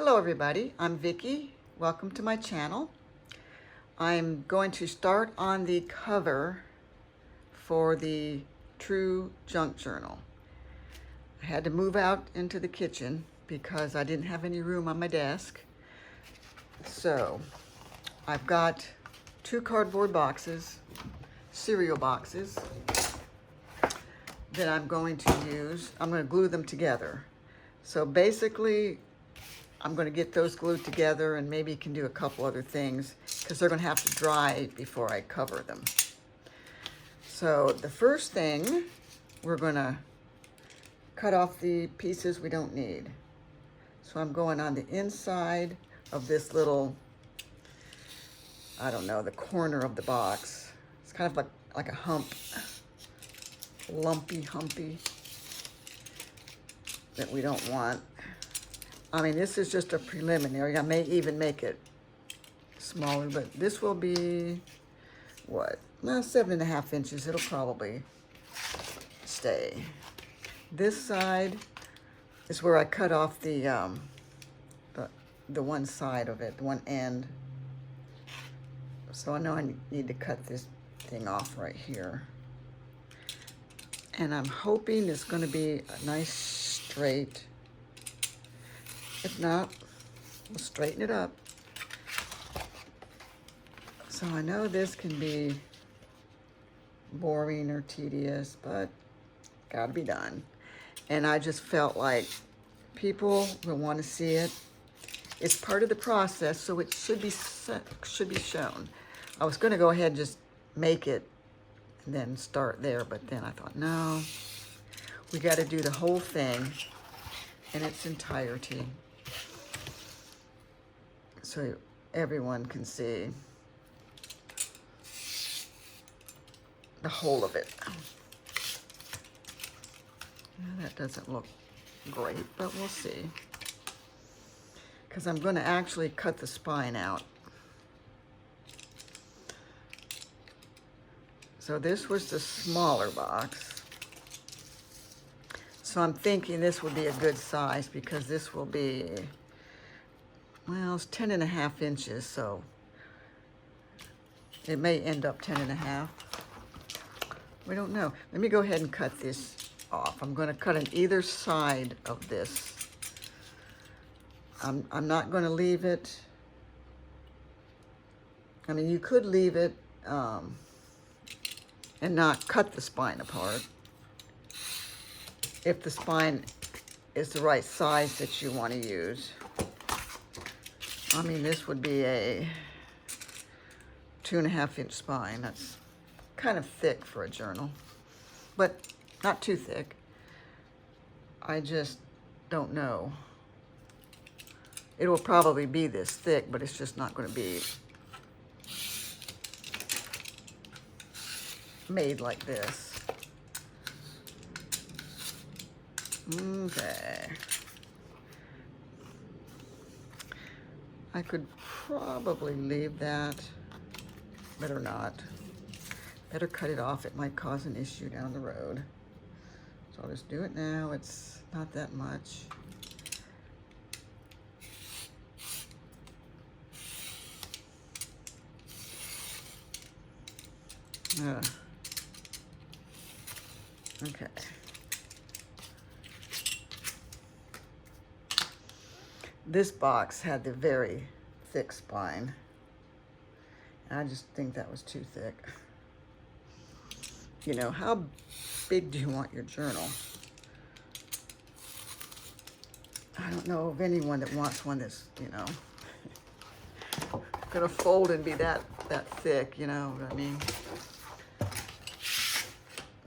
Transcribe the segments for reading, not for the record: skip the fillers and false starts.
Hello everybody, I'm Vicki. Welcome to my channel. I'm going to start on the cover for the True Junk Journal. I had to move out into the kitchen because I didn't have any room on my desk. So I've got 2 cardboard boxes, cereal boxes, that I'm going to use. I'm going to glue them together. So basically, I'm going to get those glued together and maybe can do a couple other things because they're going to have to dry before I cover them. So the first thing, we're going to cut off the pieces we don't need. So I'm going on the inside of this little, I don't know, the corner of the box. It's kind of like a hump, lumpy, humpy, that we don't want. I mean, this is just a preliminary. I may even make it smaller, but this will be, what? Well, 7.5 inches. It'll probably stay. This side is where I cut off the one side of it, the one end. So I know I need to cut this thing off right here. And I'm hoping it's going to be a nice straight. If not, we'll straighten it up. So I know this can be boring or tedious, but gotta be done. And I just felt like people will want to see it. It's part of the process, so it should be shown. I was going to go ahead and just make it and then start there, but then I thought, no, we got to do the whole thing in its entirety so everyone can see the whole of it. Yeah, that doesn't look great, but we'll see. Because I'm going to actually cut the spine out. So this was the smaller box. So I'm thinking this would be a good size because this will be, well, it's 10.5 inches, so it may end up 10.5. We don't know. Let me go ahead and cut this off. I'm going to cut on either side of this. I'm not going to leave it. I mean, you could leave it and not cut the spine apart if the spine is the right size that you want to use. I mean, this would be a 2.5 inch spine. That's kind of thick for a journal, but not too thick. I just don't know. It will probably be this thick, but it's just not going to be made like this. Okay. I could probably leave that. Better not. Better cut it off. It might cause an issue down the road. So I'll just do it now. It's not that much. Okay. This box had the very thick spine. I just think that was too thick. You know, how big do you want your journal? I don't know of anyone that wants one that's, you know, gonna fold and be that thick, you know what I mean?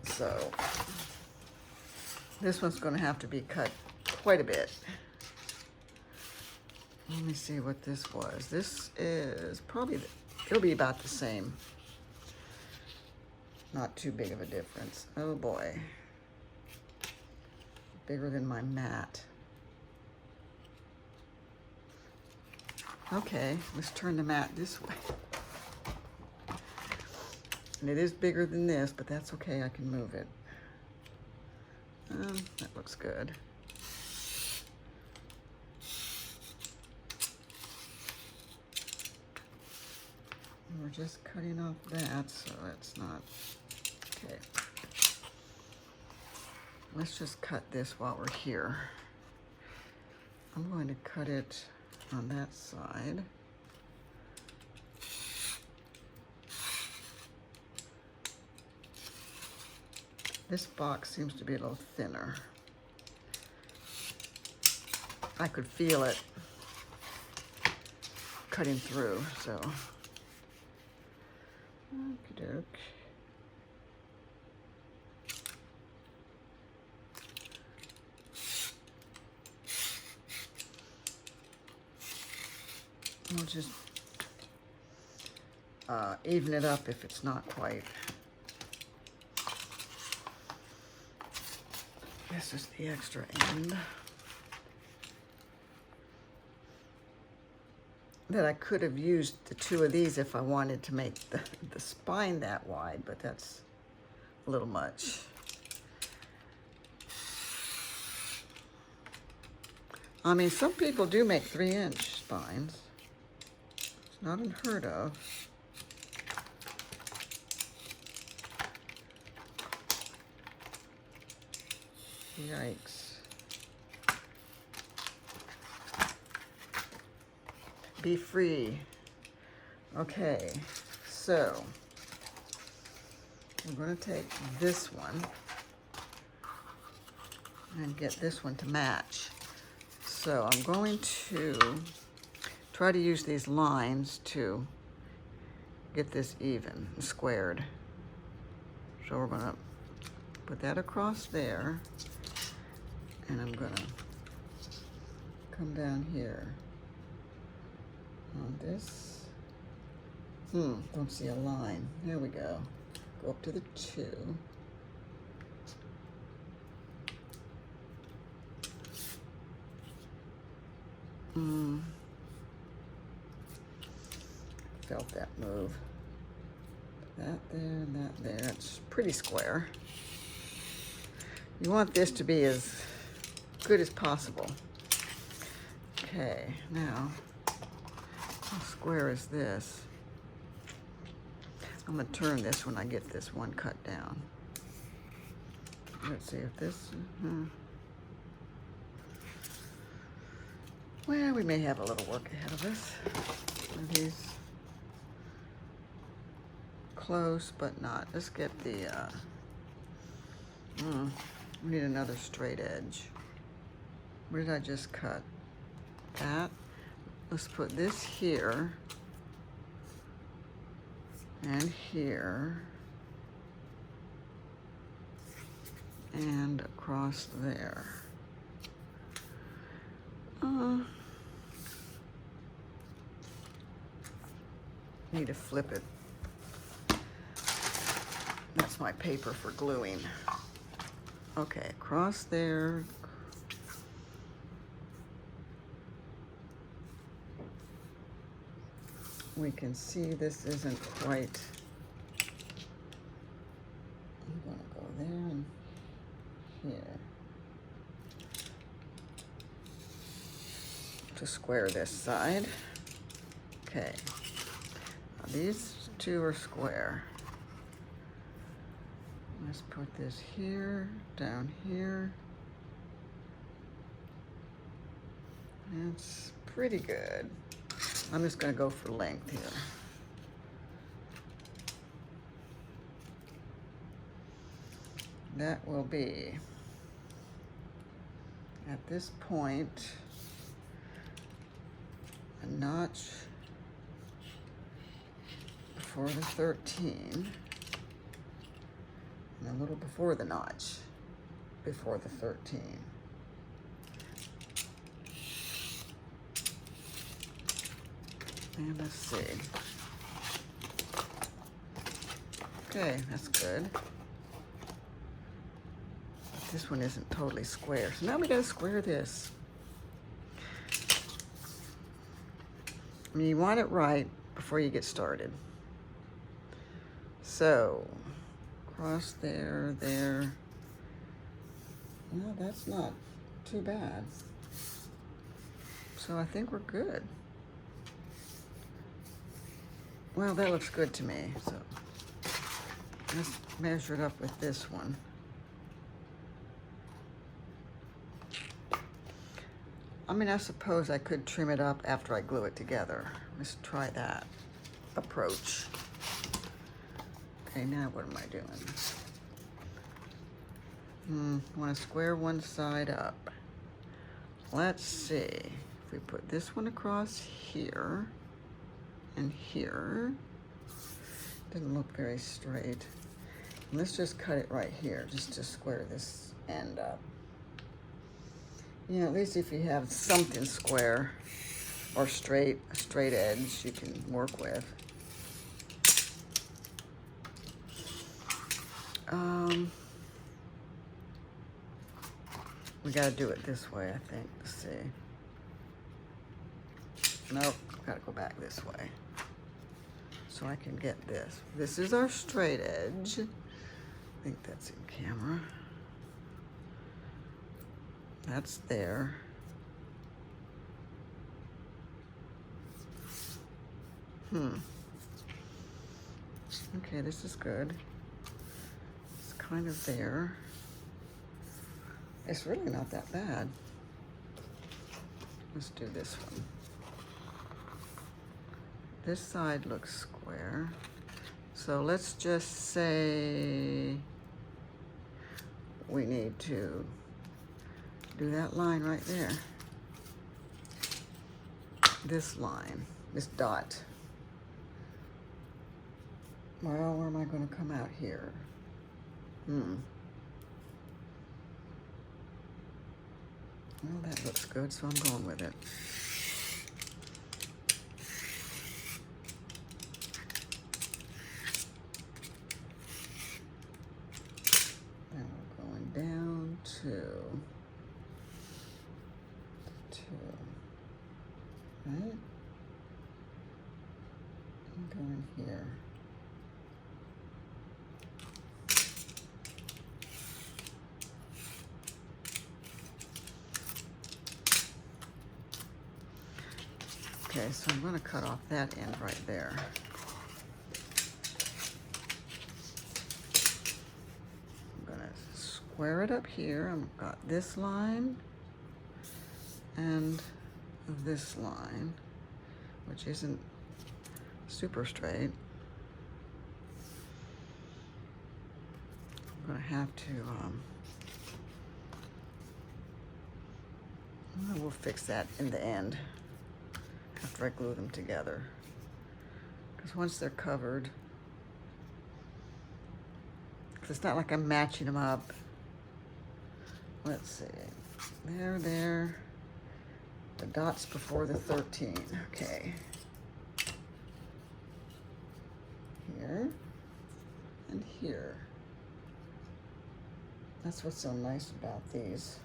So this one's gonna have to be cut quite a bit. Let me see what this was. This is probably, it'll be about the same. Not too big of a difference. Oh boy. Bigger than my mat. Okay, let's turn the mat this way. And it is bigger than this, but that's okay, I can move it. That looks good. just cutting off that, so it's not, okay. Let's just cut this while we're here. I'm going to cut it on that side. This box seems to be a little thinner. I could feel it cutting through, so. Okey-doke. We'll just even it up if it's not quite. This is the extra end that I could have used the two of these if I wanted to make the spine that wide, but that's a little much. I mean, some people do make 3-inch spines. It's not unheard of. Yikes. Be free. Okay, so we're going to take this one and get this one to match. So I'm going to try to use these lines to get this even, squared. So we're going to put that across there, and I'm going to come down here on this. Don't see a line. There we go. Go up to the 2. Felt that move. That there and that there. It's pretty square. You want this to be as good as possible. Okay, now, how square is this? I'm gonna turn this when I get this one cut down. Let's see if this, well, we may have a little work ahead of us. Are these close, but not. Let's get the, we need another straight edge. Where did I just cut? That. Let's put this here and here and across there. Need to flip it. That's my paper for gluing. Okay, across there. We can see this isn't quite. I'm gonna go there and here to square this side. Okay, now these two are square. Let's put this here, down here. That's pretty good. I'm just going to go for length here. That will be, at this point, a notch before the 13, and a little before the notch before the 13. And let's see. Okay, that's good. This one isn't totally square. So now we gotta square this. I mean, you want it right before you get started. So, cross there, there. No, that's not too bad. So I think we're good. Well, that looks good to me, so let's measure it up with this one. I mean, I suppose I could trim it up after I glue it together. Let's try that approach. Okay, now what am I doing? I want to square one side up. Let's see. If we put this one across here and here, doesn't look very straight. Let's just cut it right here, just to square this end up. You know, at least if you have something square or straight, a straight edge you can work with. We gotta do it this way, I think. Let's see. Nope, gotta go back this way. So I can get this. This is our straight edge. I think that's in camera. That's there. Okay, this is good. It's kind of there. It's really not that bad. Let's do this one. This side looks square. So let's just say we need to do that line right there. This line, this dot. Well, where am I going to come out here? Well, that looks good, so I'm going with it. And we're going down to 2. Right? I'm going here. Okay, so I'm going to cut off that end right there. I'm going to square it up here. I've got this line and this line, which isn't super straight. I'm going to have to, we'll fix that in the end, after I glue them together. Because once they're covered, because it's not like I'm matching them up. Let's see. There. The dots before the 13. Okay. Here and here. That's what's so nice about these.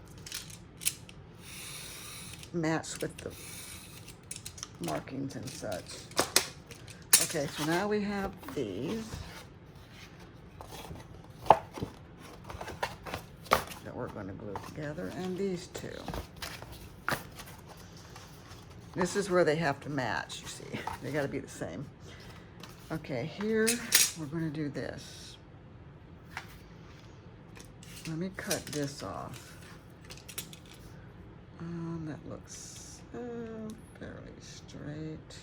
Match with the markings and such. Okay, so now we have these that we're going to glue together, and these two. This is where they have to match, you see. They got to be the same. Okay, here we're going to do this. Let me cut this off. That looks fairly straight.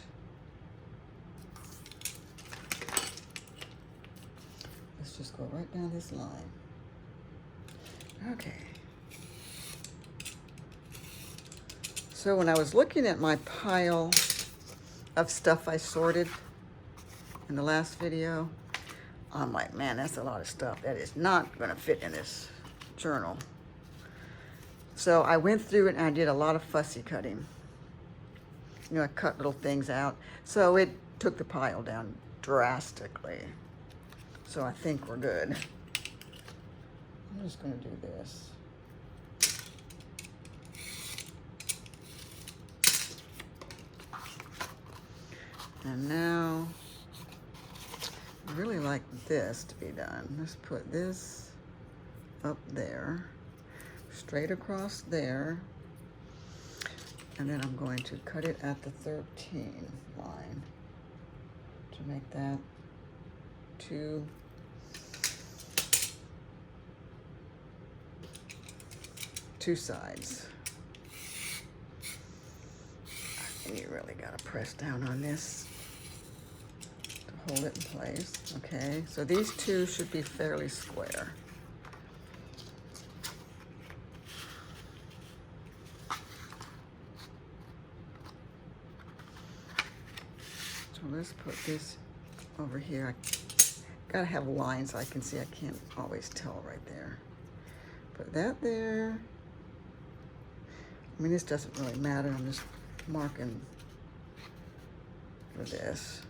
Let's just go right down this line. Okay. So when I was looking at my pile of stuff I sorted in the last video, I'm like, man, that's a lot of stuff. That is not going to fit in this journal. So I went through it and I did a lot of fussy cutting. You know, I cut little things out. So it took the pile down drastically. So I think we're good. I'm just going to do this. And now, I really like this to be done. Let's put this up there, straight across there, and then I'm going to cut it at the 13 line, to make that two sides. And you really gotta press down on this to hold it in place. Okay, so these two should be fairly square. So let's put this over here. I gotta have lines I can see. I can't always tell right there. Put that there. I mean, this doesn't really matter. I'm just marking for this.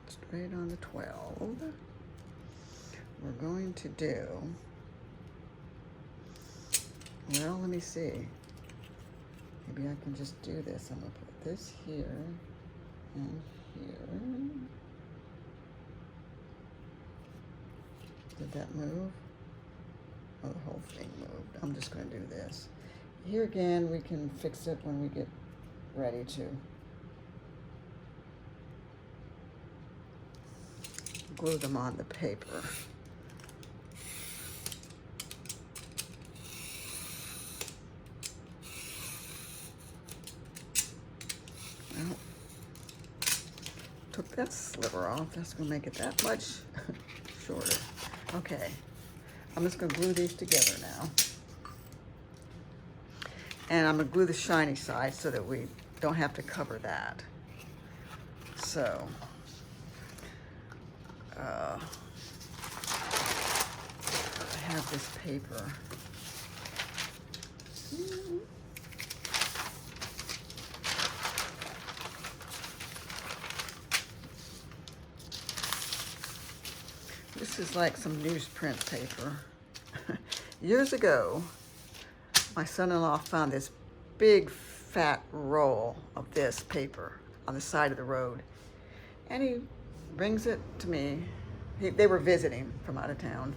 Straight on the 12. We're going to do, well, let me see. Maybe I can just do this. I'm gonna put this here and here. Did that move? Oh, the whole thing moved. I'm just gonna do this. Here again, we can fix it when we get ready to. Glue them on the paper. Well, took that sliver off. That's gonna make it that much shorter. Okay, I'm just gonna glue these together now. And I'm gonna glue the shiny side so that we don't have to cover that. So, I have this paper. This is like some newsprint paper. Years ago, my son-in-law found this big fat roll of this paper on the side of the road. And he brings it to me. They were visiting from out of town.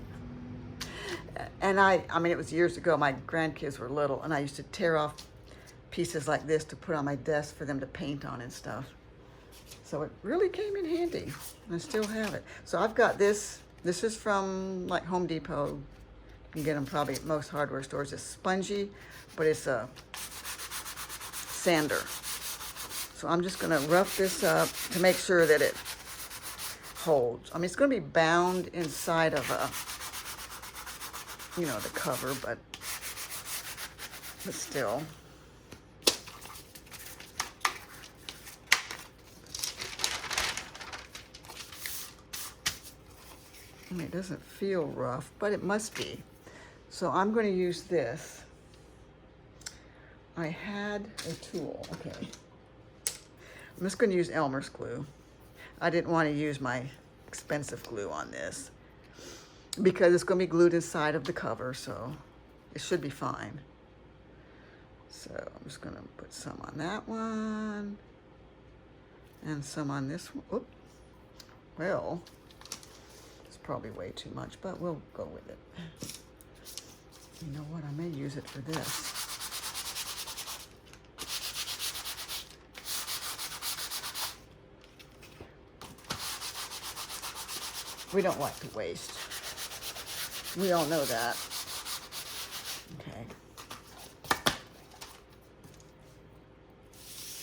And I mean, it was years ago. My grandkids were little, and I used to tear off pieces like this to put on my desk for them to paint on and stuff. So it really came in handy, and I still have it. So I've got this. This is from like Home Depot. You can get them probably at most hardware stores. It's spongy, but it's a sander. So I'm just gonna rough this up to make sure that it holds. I mean, it's gonna be bound inside of the cover, but still. I mean, it doesn't feel rough, but it must be. So I'm going to use this. I had a tool. Okay. I'm just going to use Elmer's glue. I didn't want to use my expensive glue on this because it's going to be glued inside of the cover, so it should be fine. So I'm just going to put some on that one and some on this one. Oop. Well, it's probably way too much, but we'll go with it. You know what? I may use it for this. We don't like to waste. We all know that. Okay.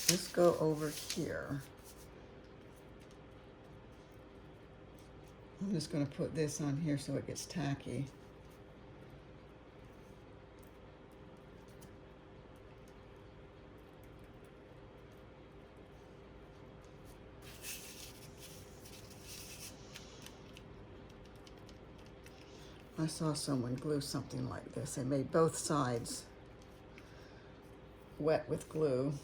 Let's go over here. I'm just going to put this on here so it gets tacky. I saw someone glue something like this. They made both sides wet with glue.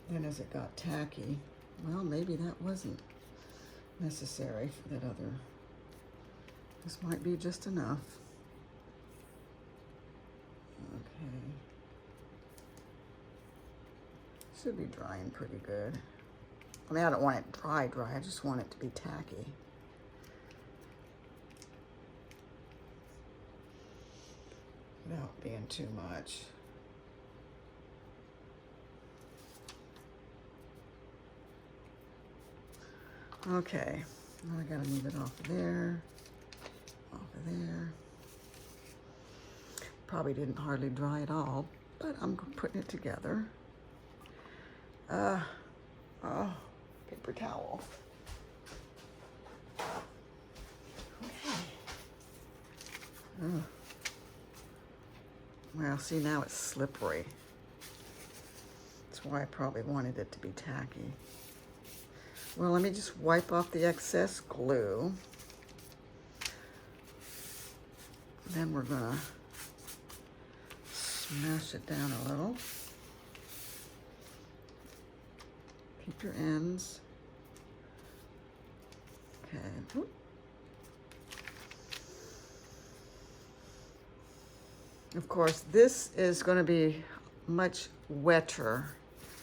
Then as it got tacky, well, maybe that wasn't necessary for that other. This might be just enough. Okay. Should be drying pretty good. I mean, I don't want it dry. I just want it to be tacky. Without being too much. Okay, now I gotta move it off of there, off of there. Probably didn't hardly dry at all, but I'm putting it together. Oh, paper towel. Okay. Oh. Well, see, now it's slippery. That's why I probably wanted it to be tacky. Well, let me just wipe off the excess glue. Then we're gonna smash it down a little. Keep your ends. Okay. Whoop. Of course, this is going to be much wetter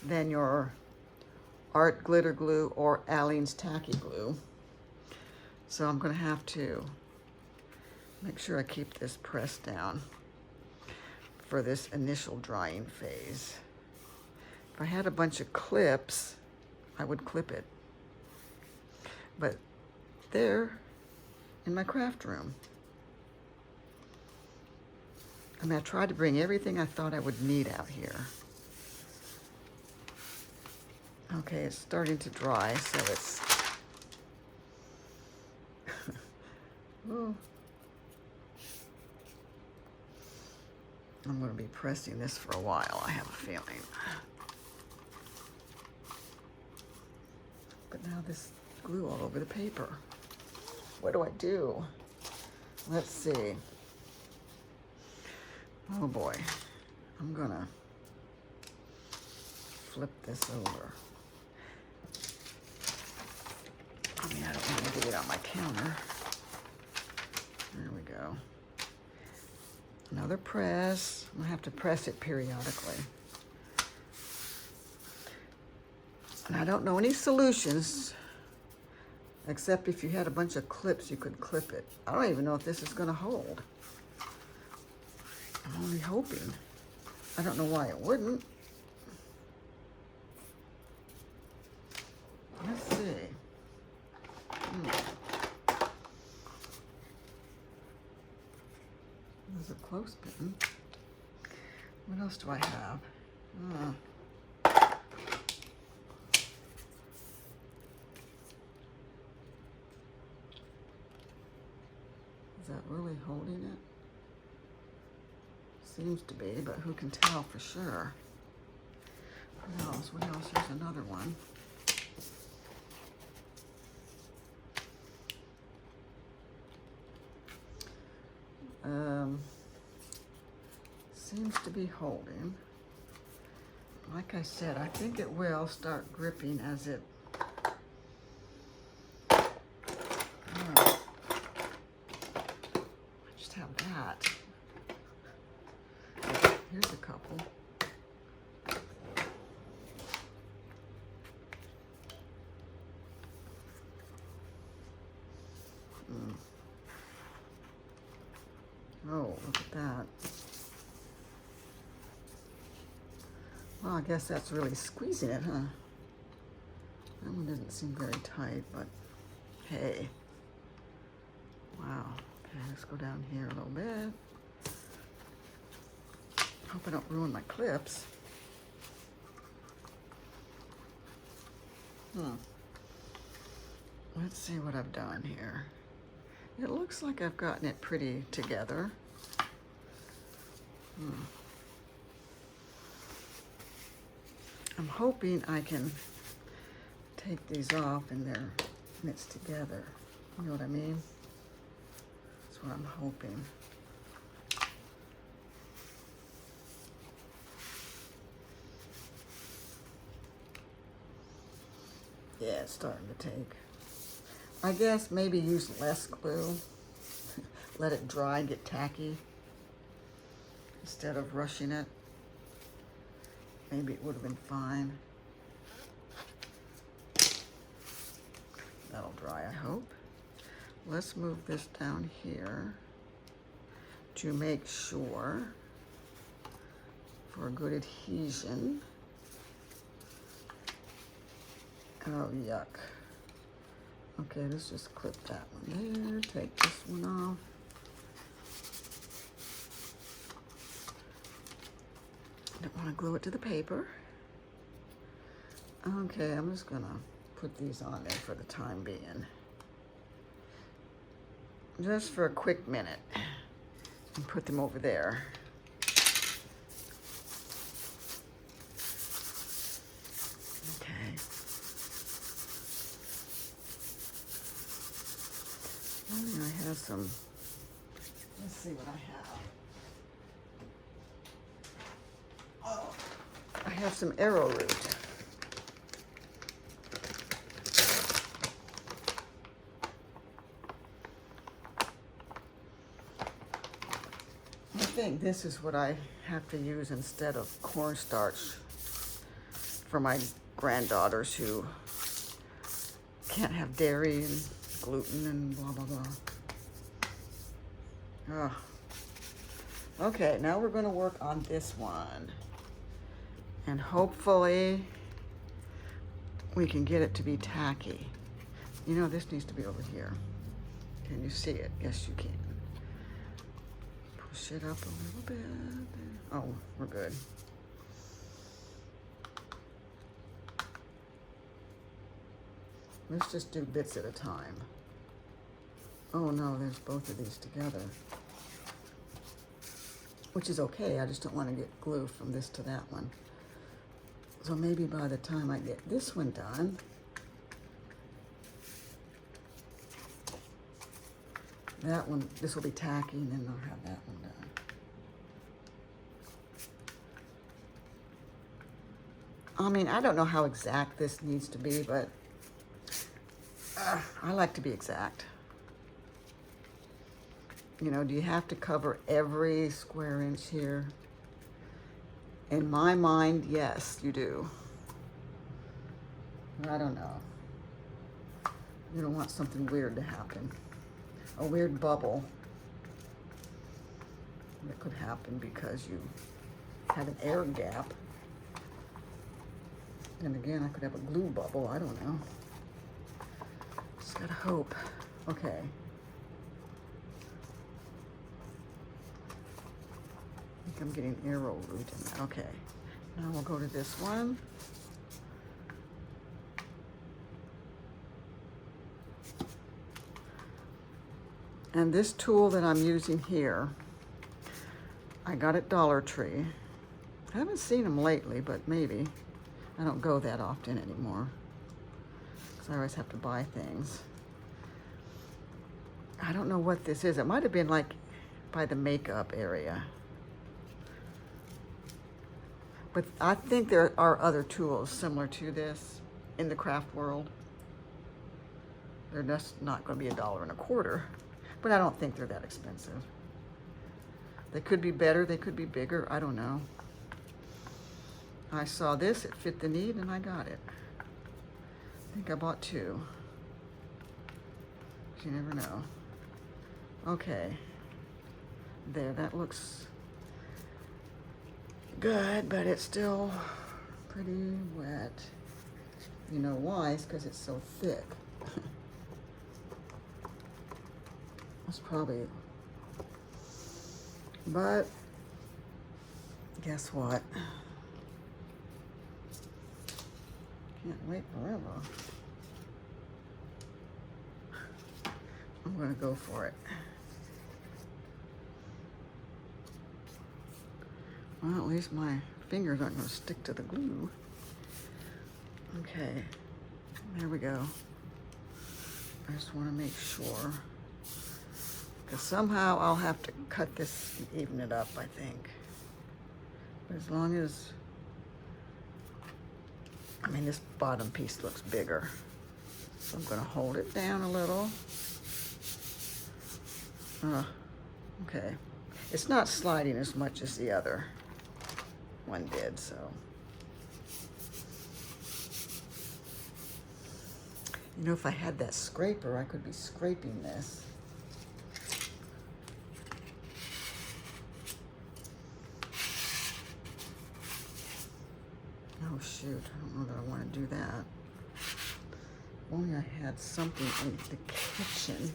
than your Art Glitter Glue or Aleene's Tacky Glue. So I'm going to have to make sure I keep this pressed down for this initial drying phase. If I had a bunch of clips, I would clip it. But they're in my craft room. I mean, I tried to bring everything I thought I would need out here. Okay, it's starting to dry, so it's... Oh. I'm going to be pressing this for a while, I have a feeling. But now this glue all over the paper. What do I do? Let's see. Oh boy, I'm gonna flip this over. I mean, I don't want to get it on my counter. There we go. Another press. I'm gonna have to press it periodically. And I don't know any solutions, except if you had a bunch of clips, you could clip it. I don't even know if this is gonna hold. I'm only hoping. I don't know why it wouldn't. Let's see. There's a clothespin. What else do I have? Is that really holding it? Seems to be, but who can tell for sure? What else? What else? Here's another one. Seems to be holding. Like I said, I think it will start gripping as it... I just have that. Here's a couple. Oh, look at that. Well, I guess that's really squeezing it, huh? That one doesn't seem very tight, but hey. Wow. Okay, let's go down here a little bit. Hope I don't ruin my clips. Let's see what I've done here. It looks like I've gotten it pretty together. I'm hoping I can take these off and they're mixed together. You know what I mean? That's what I'm hoping. Yeah, it's starting to take. I guess maybe use less glue. Let it dry and get tacky instead of rushing it. Maybe it would have been fine. That'll dry, I hope. Let's move this down here to make sure for good adhesion. Oh, yuck. Okay, let's just clip that one there. Take this one off. Don't want to glue it to the paper. Okay, I'm just gonna put these on there for the time being. Just for a quick minute. And put them over there. Okay. And I have some, let's see what I have. Oh, I have some arrowroot. I think this is what I have to use instead of cornstarch for my granddaughters who can't have dairy and gluten and blah, blah, blah. Oh. Okay, now we're gonna work on this one. And hopefully we can get it to be tacky. You know, this needs to be over here. Can you see it? Yes, you can. Push it up a little bit. Oh, we're good. Let's just do bits at a time. Oh no, there's both of these together. Which is okay, I just don't want to get glue from this to that one. So maybe by the time I get this one done, that one, this will be tacky, and then I'll have that one done. I mean, I don't know how exact this needs to be, but I like to be exact. You know, do you have to cover every square inch here? In my mind, yes, you do. I don't know. You don't want something weird to happen. A weird bubble that could happen because you had an air gap. And again, I could have a glue bubble, I don't know. Just gotta hope. Okay. I think I'm getting arrowroot in there. Okay. Now we'll go to this one. And this tool that I'm using here, I got at Dollar Tree. I haven't seen them lately, but maybe. I don't go that often anymore, because I always have to buy things. I don't know what this is. It might have been like by the makeup area. But I think there are other tools similar to this in the craft world. They're just not going to be $1.25, but I don't think they're that expensive. They could be better, they could be bigger, I don't know. I saw this, it fit the need, and I got it. I think I bought two. You never know. Okay. There, that looks good, but it's still pretty wet. You know why? It's because it's so thick. That's probably, but guess what? Can't wait forever. I'm gonna go for it. Well, at least my fingers aren't gonna stick to the glue. Okay, there we go. I just wanna make sure. Because somehow I'll have to cut this and even it up, I think. But as long as, I mean, this bottom piece looks bigger. So I'm gonna hold it down a little. Okay. It's not sliding as much as the other one did, so. You know, if I had that scraper, I could be scraping this. Oh shoot, I don't know that I want to do that. only I had something in the kitchen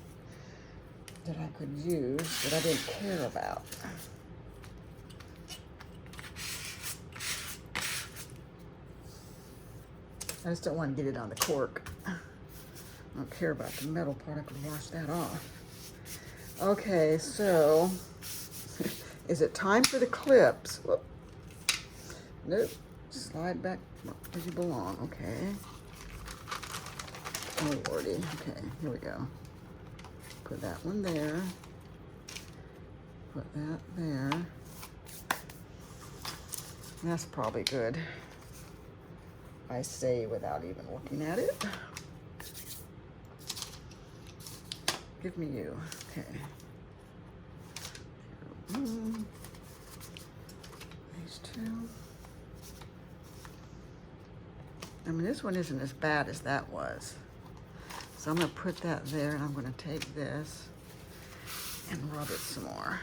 that I could use that I didn't care about. I just don't want to get it on the cork. I don't care about the metal part. I could wash that off. Okay, so is it time for the clips? Whoop. Nope. Slide back where you belong. Okay. Oh, lordy. Okay, here we go. Put that one there. Put that there. That's probably good. I say without even looking at it. Give me you. Okay. These two. I mean, this one isn't as bad as that was. So I'm going to put that there, and I'm going to take this and rub it some more.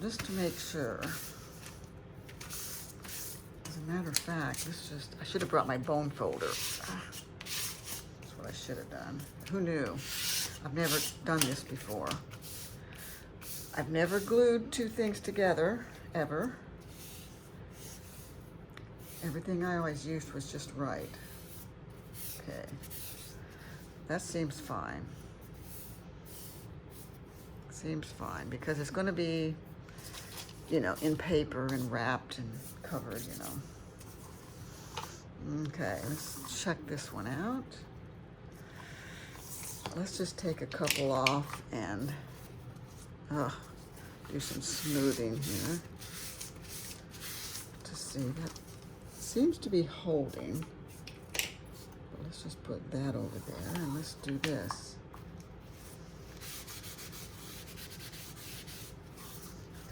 Just to make sure. As a matter of fact, I should have brought my bone folder. That's what I should have done. Who knew? I've never done this before. I've never glued two things together, ever. Everything I always used was just right. Okay. That seems fine. Seems fine, because it's going to be, you know, in paper and wrapped and covered, you know. Okay, let's check this one out. Let's just take a couple off and do some smoothing here to see. That seems to be holding. But let's just put that over there, and let's do this.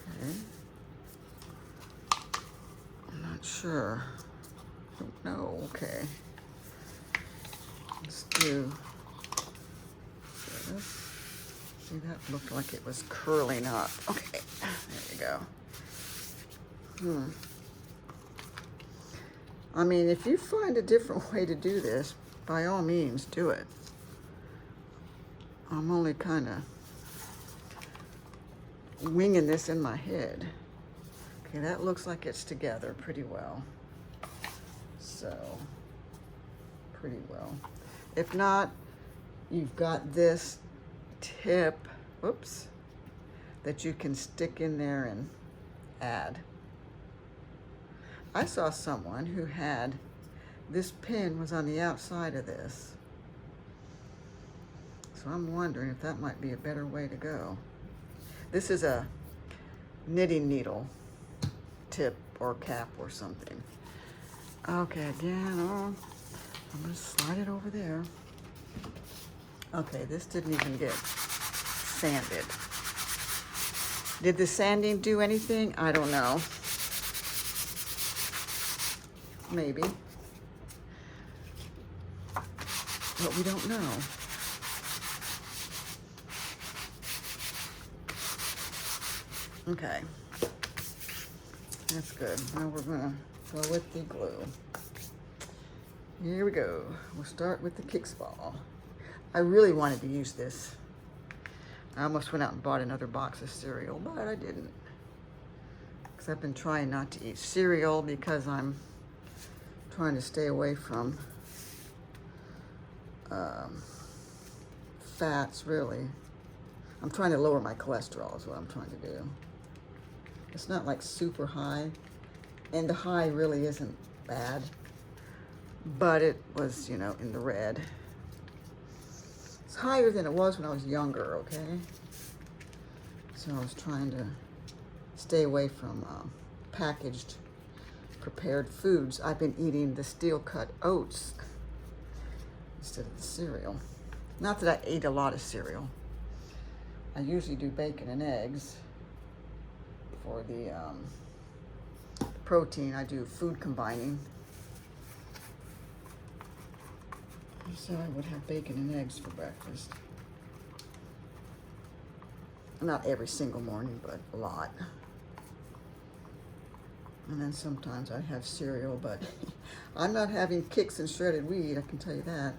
Okay. I'm not sure. Don't know. Okay. Let's do this. See, that looked like it was curling up. Okay, there you go. I mean, if you find a different way to do this, by all means, do it. I'm only kind of winging this in my head. Okay, that looks like it's together pretty well. So, pretty well. If not, you've got this tip, whoops, that you can stick in there and add. I saw someone who had, this pin was on the outside of this. So I'm wondering if that might be a better way to go. This is a knitting needle tip or cap or something. Okay, again, I'm gonna slide it over there. Okay, this didn't even get sanded. Did the sanding do anything? I don't know. Maybe. But we don't know. Okay. That's good. Now we're gonna go with the glue. Here we go. We'll start with the Kix ball. I really wanted to use this. I almost went out and bought another box of cereal, but I didn't. Because I've been trying not to eat cereal because I'm trying to stay away from fats, really. I'm trying to lower my cholesterol is what I'm trying to do. It's not like super high, and the high really isn't bad, but it was, you know, in the red. It's higher than it was when I was younger, okay? So I was trying to stay away from packaged prepared foods. I've been eating the steel cut oats instead of the cereal. Not that I ate a lot of cereal. I usually do bacon and eggs. For the protein, I do food combining. So I would have bacon and eggs for breakfast. Not every single morning, but a lot. And then sometimes I have cereal, but I'm not having Kix and shredded wheat, I can tell you that.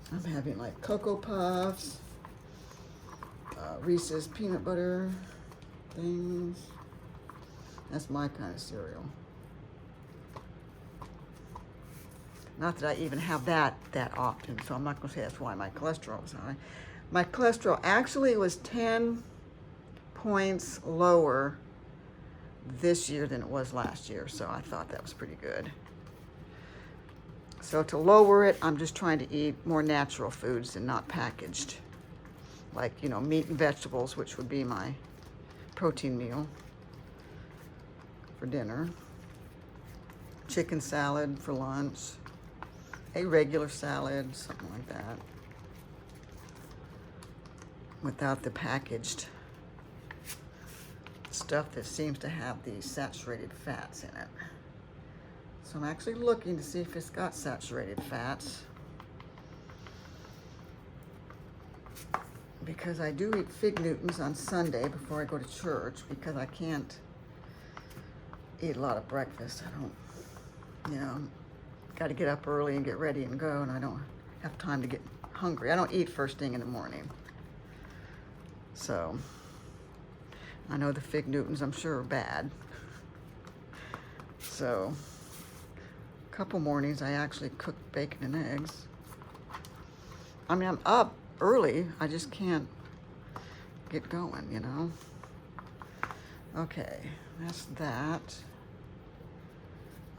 I'm having like Cocoa Puffs, Reese's peanut butter things. That's my kind of cereal. Not that I even have that often, so I'm not going to say that's why my cholesterol is high. My cholesterol actually was 10 points lower this year than it was last year, so I thought that was pretty good. So to lower it, I'm just trying to eat more natural foods and not packaged. Like, you know, meat and vegetables, which would be my protein meal for dinner. Chicken salad for lunch. A regular salad, something like that. Without the packaged stuff that seems to have the saturated fats in it. So I'm actually looking to see if it's got saturated fats. Because I do eat Fig Newtons on Sunday before I go to church, because I can't eat a lot of breakfast. I don't, you know, got to get up early and get ready and go, and I don't have time to get hungry. I don't eat first thing in the morning. So I know the Fig Newtons, I'm sure, are bad. So a couple mornings I actually cooked bacon and eggs. I mean, I'm up early, I just can't get going, you know. Okay, that's that.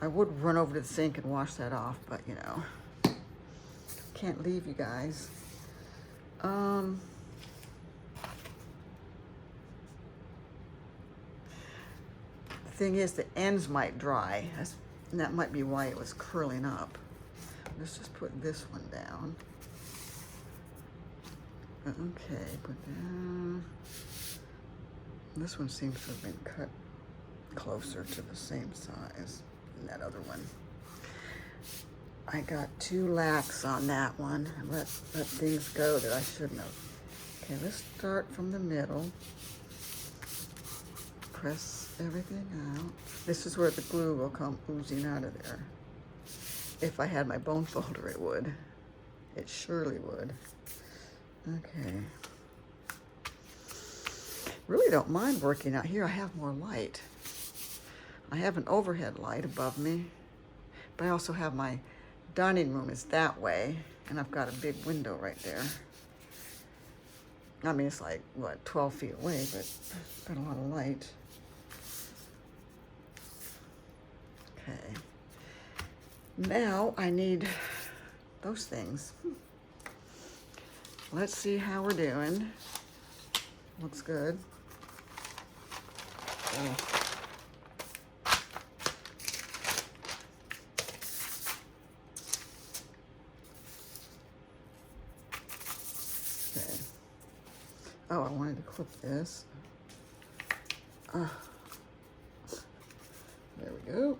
I would run over to the sink and wash that off, but you know, can't leave you guys. The thing is, the ends might dry, and that might be why it was curling up. Let's just put this one down. Okay, put that. This one seems to have been cut closer to the same size than that other one. I got 2 lacks on that one. Let things go that I shouldn't have. Okay, let's start from the middle. Press everything out. This is where the glue will come oozing out of there. If I had my bone folder, it would. It surely would. Okay. Really don't mind working out here. I have more light. I have an overhead light above me, but I also have my dining room is that way, and I've got a big window right there. I mean, it's like, what, 12 feet away, but got a lot of light. Okay. Now I need those things. Let's see how we're doing. Looks good. Okay. Oh, I wanted to clip this. There we go.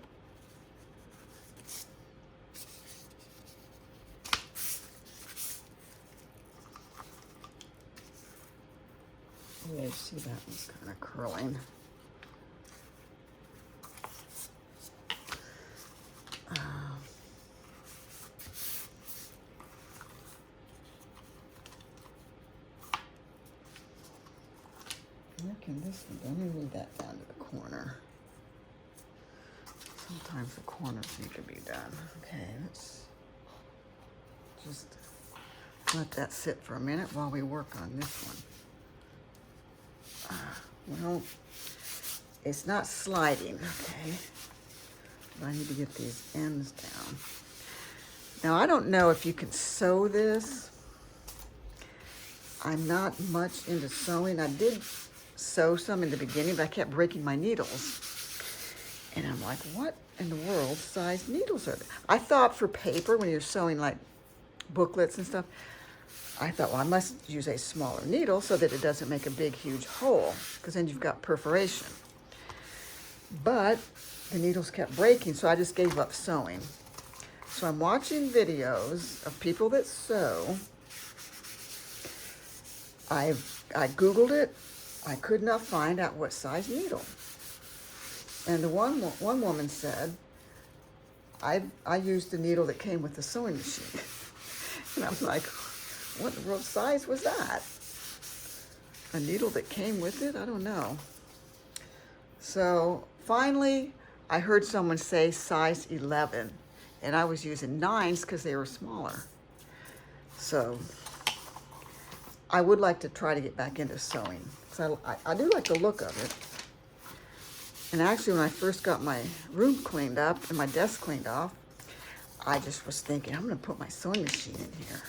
Yeah, you see that one's kind of curling. Where can this one go? Let me move that down to the corner. Sometimes the corners need to be done. Okay, let's just let that sit for a minute while we work on this one. Well, it's not sliding, okay? But I need to get these ends down. Now, I don't know if you can sew this. I'm not much into sewing. I did sew some in the beginning, but I kept breaking my needles. And I'm like, what in the world size needles are there? I thought for paper, when you're sewing like booklets and stuff, I thought, well, I must use a smaller needle so that it doesn't make a big, huge hole, because then you've got perforation. But the needles kept breaking, so I just gave up sewing. So I'm watching videos of people that sew. I Googled it. I could not find out what size needle. And the one woman said, I used the needle that came with the sewing machine. And I'm like, what in the world size was that? A needle that came with it? I don't know. So finally, I heard someone say size 11, and I was using 9s because they were smaller. So I would like to try to get back into sewing, because I do like the look of it. And actually, when I first got my room cleaned up and my desk cleaned off, I just was thinking, I'm going to put my sewing machine in here.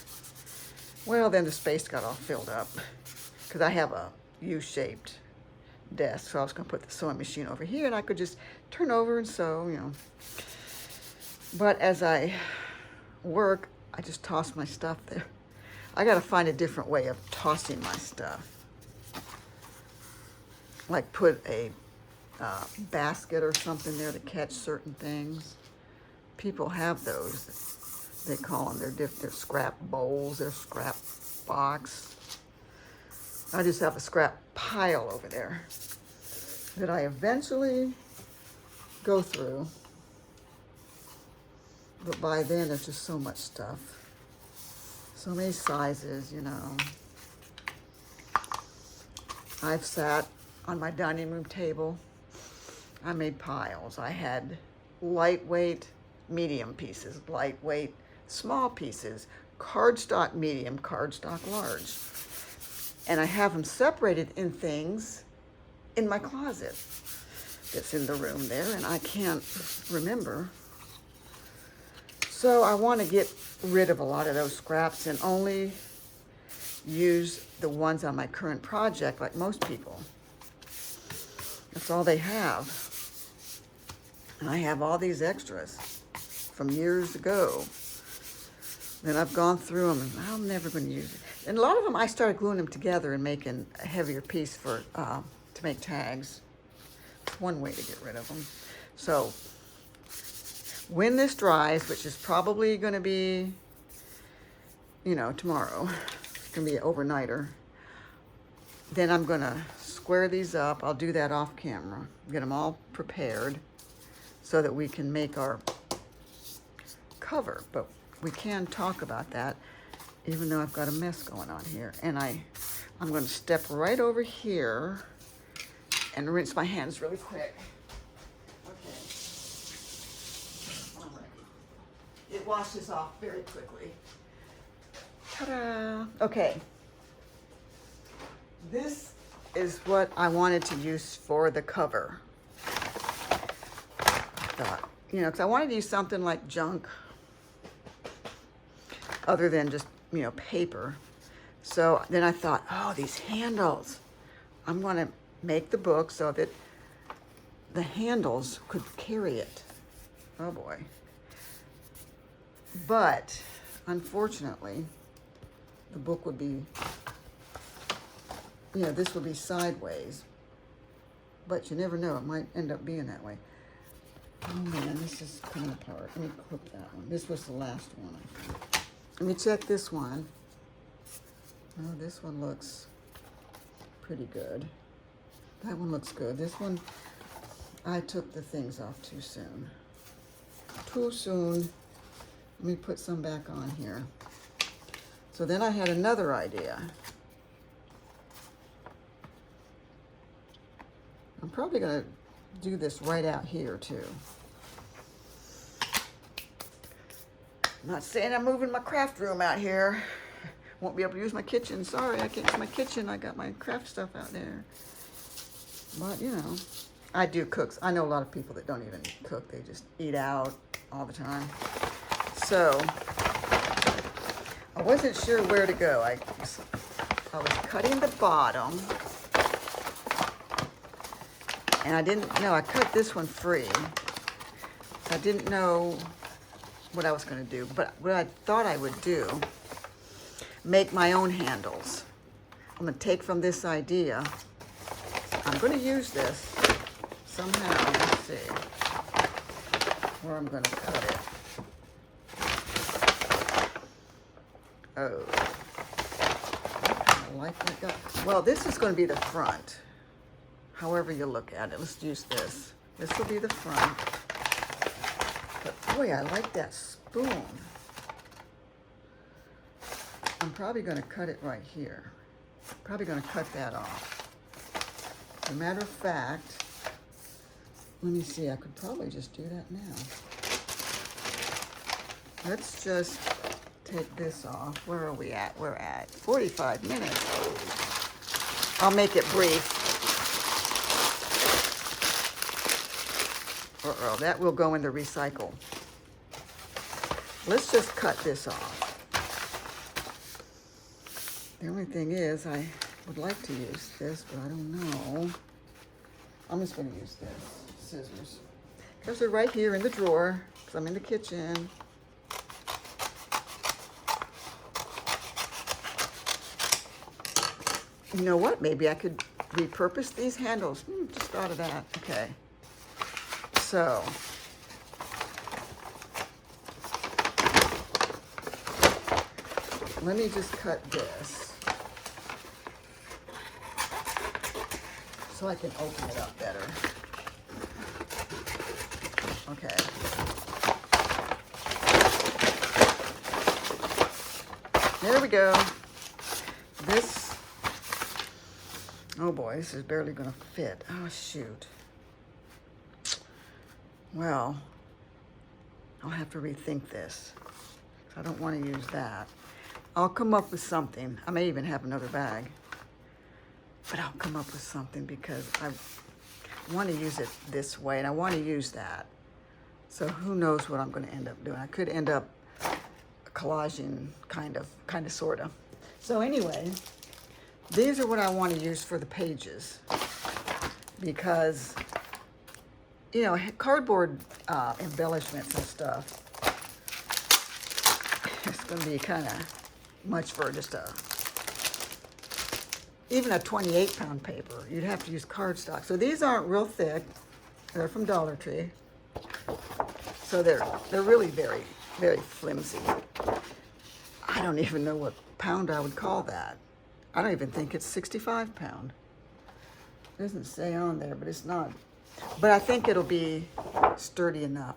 Well, then the space got all filled up, because I have a U-shaped desk, so I was going to put the sewing machine over here, and I could just turn over and sew, you know. But as I work, I just toss my stuff there. I got to find a different way of tossing my stuff. Like put a basket or something there to catch certain things. People have those. They call them, they're scrap bowls, they're scrap box. I just have a scrap pile over there that I eventually go through. But by then, there's just so much stuff. So many sizes, you know. I've sat on my dining room table. I made piles. I had lightweight, medium pieces, lightweight, small pieces, cardstock medium, cardstock large. And I have them separated in things in my closet that's in the room there, and I can't remember. So I want to get rid of a lot of those scraps and only use the ones on my current project, like most people. That's all they have. And I have all these extras from years ago. Then I've gone through them, and I'm never going to use it. And a lot of them, I started gluing them together and making a heavier piece for to make tags. It's one way to get rid of them. So when this dries, which is probably going to be, you know, tomorrow, it's going to be an overnighter, then I'm going to square these up. I'll do that off camera, get them all prepared so that we can make our cover. But we can talk about that, even though I've got a mess going on here. And I'm going to step right over here and rinse my hands really quick. Okay. All right. It washes off very quickly. Ta-da! Okay. This is what I wanted to use for the cover. I thought, you know, because I wanted to use something like junk, other than just, you know, paper. So then I thought, oh, these handles. I'm going to make the book so that the handles could carry it. Oh boy. But unfortunately, the book would be, you know, this would be sideways. But you never know, it might end up being that way. Oh man, this is coming apart. Let me clip that one. This was the last one, I think. Let me check this one. Oh, this one looks pretty good. That one looks good. This one, I took the things off too soon. Too soon. Let me put some back on here. So then I had another idea. I'm probably going to do this right out here too. I'm not saying I'm moving my craft room out here. Won't be able to use my kitchen. Sorry, I can't use my kitchen. I got my craft stuff out there. But, you know, I do cook. I know a lot of people that don't even cook. They just eat out all the time. So, I wasn't sure where to go. I was cutting the bottom. And I didn't know, I cut this one free. I didn't know what I was going to do. But what I thought I would do, make my own handles. I'm going to take from this idea. I'm going to use this somehow. Let's see where I'm going to cut it. Oh, I like that. Well, this is going to be the front. However you look at it. Let's use this. This will be the front. But boy, I like that spoon. I'm probably going to cut it right here. Probably going to cut that off. As a matter of fact, let me see, I could probably just do that now. Let's just take this off. Where are we at? We're at 45 minutes. I'll make it brief. Uh-oh, that will go in the recycle. Let's just cut this off. The only thing is, I would like to use this, but I don't know. I'm just going to use this, scissors. Because they're right here in the drawer, because I'm in the kitchen. You know what? Maybe I could repurpose these handles. Just thought of that. Okay. So, let me just cut this so I can open it up better. Okay. There we go. This, oh boy, this is barely going to fit. Oh, shoot. Well, I'll have to rethink this. I don't want to use that. I'll come up with something. I may even have another bag. But I'll come up with something because I want to use it this way, and I want to use that. So who knows what I'm going to end up doing. I could end up collaging, kind of, sort of. So anyway, these are what I want to use for the pages. Because, you know, cardboard embellishments and stuff, it's going to be kind of much for just even a 28-pound paper. You'd have to use cardstock. So these aren't real thick. They're from Dollar Tree. So they're really very, very flimsy. I don't even know what pound I would call that. I don't even think it's 65 pound. It doesn't say on there, but it's not. But I think it'll be sturdy enough.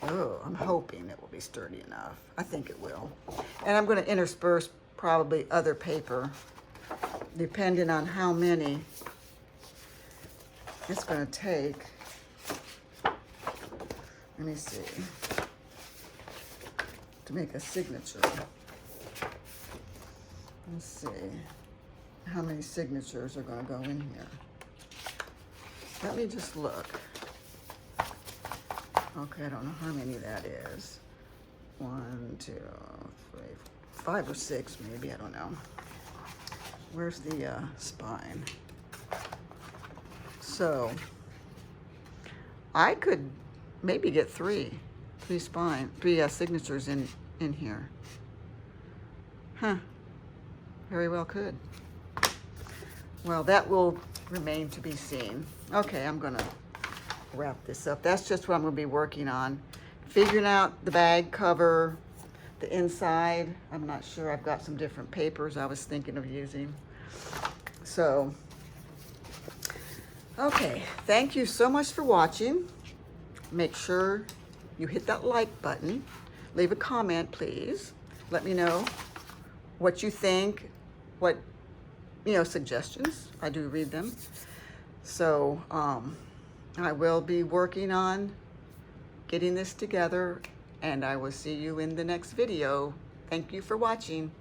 Oh, I'm hoping it will be sturdy enough. I think it will. And I'm going to intersperse probably other paper, depending on how many it's going to take. Let me see. To make a signature. Let's see how many signatures are going to go in here. Let me just look. Okay, I don't know how many that is. 1, 2, 3, 5 or 6 maybe, I don't know. Where's the spine? So, I could maybe get three signatures in here. Huh, very well could. Well, that will remain to be seen. Okay, I'm gonna wrap this up. That's just what I'm going to be working on. Figuring out the bag cover, the inside. I'm not sure. I've got some different papers I was thinking of using. So, okay. Thank you so much for watching. Make sure you hit that like button. Leave a comment, please. Let me know what you think, what, suggestions. I do read them. So, I will be working on getting this together, and I will see you in the next video. Thank you for watching.